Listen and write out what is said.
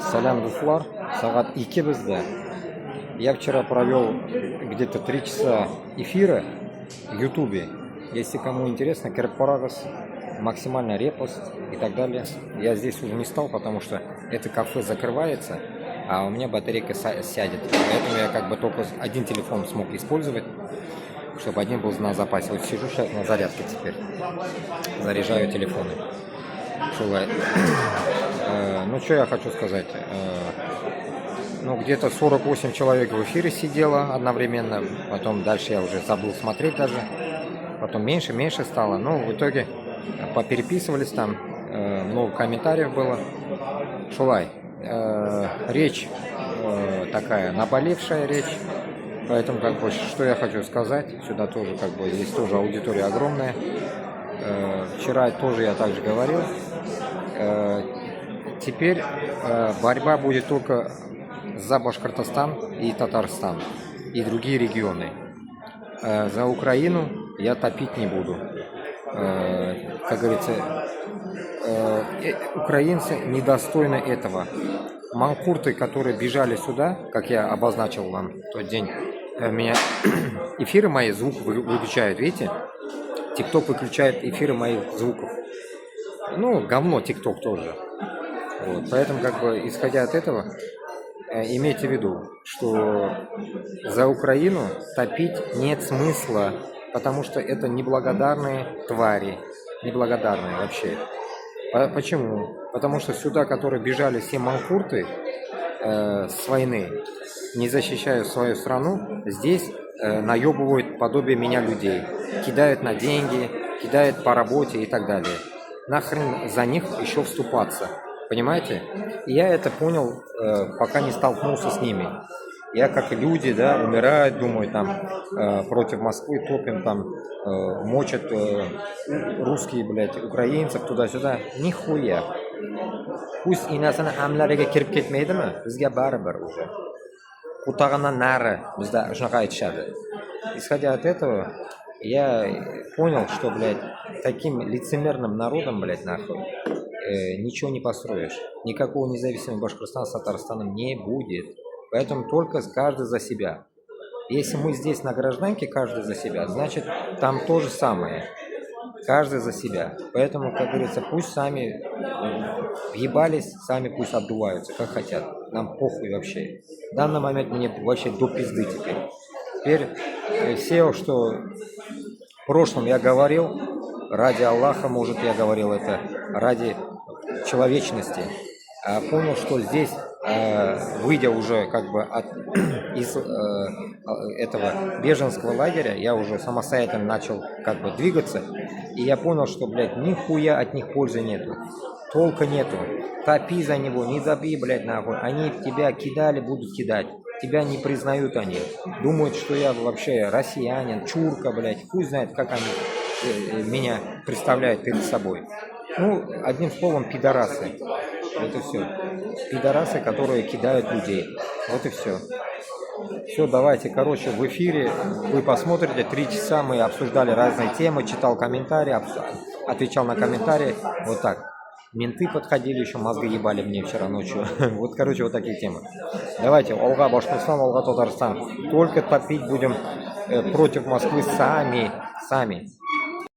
Салям, Дуслар. Сагат 2 bizda. Я вчера провел где-то 3 часа эфира в Ютубе. Если кому интересно, Керпарагас, максимальный репост и так далее. Я здесь уже не стал, потому что это кафе закрывается, а у меня батарейка сядет. Поэтому я как бы только один телефон смог использовать, чтобы один был на запасе. Вот сижу сейчас на зарядке теперь. Заряжаю телефоны. Ну, что я хочу сказать. Ну, где-то 48 человек в эфире сидело одновременно. Потом дальше я уже забыл смотреть даже. Потом меньше стало. Ну, в итоге попереписывались там. Много комментариев было. Шулай. Речь такая наболевшая речь. Поэтому, как бы, что я хочу сказать. Сюда тоже, как бы, здесь тоже аудитория огромная. Вчера тоже я также говорил. Теперь борьба будет только за Башкортостан и Татарстан и другие регионы. За Украину я топить не буду. Как говорится, украинцы недостойны этого. Манкурты, которые бежали сюда, как я обозначил вам в тот день, меня эфиры мои звук выключают, видите? ТикТок выключает эфиры моих звуков. Ну, говно ТикТок тоже. Вот. Поэтому, как бы, исходя от этого, имейте в виду, что за Украину топить нет смысла, потому что это неблагодарные твари. Неблагодарные вообще. Почему? Потому что сюда, которые бежали все манкурты с войны, не защищая свою страну, здесь наебывают подобие меня людей. Кидают на деньги, кидают по работе и так далее. Нахрен за них еще вступаться. Понимаете? И я это понял, пока не столкнулся с ними. Я, как и люди, да, умирают, думаю, там, против Москвы топим, там, мочат русские, блядь, украинцев туда-сюда. Нихуя. Пусть и нас амларыга кирип кетмейдими, bizga baribir уже. Qutag'indan nari bizda shunaqa aytishadi. Исходя от этого, я понял, что, блядь, таким лицемерным народом, блядь, нахуй, ничего не построишь. Никакого независимого Башкортостана с Татарстаном не будет. Поэтому только каждый за себя. Если мы здесь на гражданке, каждый за себя, значит, там то же самое. Каждый за себя. Поэтому, как говорится, пусть сами въебались, сами пусть отдуваются, как хотят. Нам похуй вообще. В данный момент мне вообще до пизды теперь. Теперь все, что в прошлом я говорил, ради Аллаха, может, я говорил это, ради человечности, понял, что здесь, выйдя уже как бы из этого беженского лагеря, я уже самостоятельно начал как бы двигаться, и я понял, что, блядь, нихуя от них пользы нету, толка нету, топи за него, не забей, блядь, нахуй, они тебя кидали, будут кидать, тебя не признают они, думают, что я вообще россиянин, чурка, блядь, пусть знает, как они меня представляют перед собой. Ну, одним словом, пидорасы. Вот и все. Пидорасы, которые кидают людей. Вот и все. Все, давайте, короче, в эфире вы посмотрите. 3 часа мы обсуждали разные темы, читал комментарии, отвечал на комментарии. Вот так. Менты подходили, еще мозги ебали мне вчера ночью. Вот, короче, вот такие темы. Давайте, Алга Башкортостан, Алга Татарстан. Только топить будем против Москвы сами.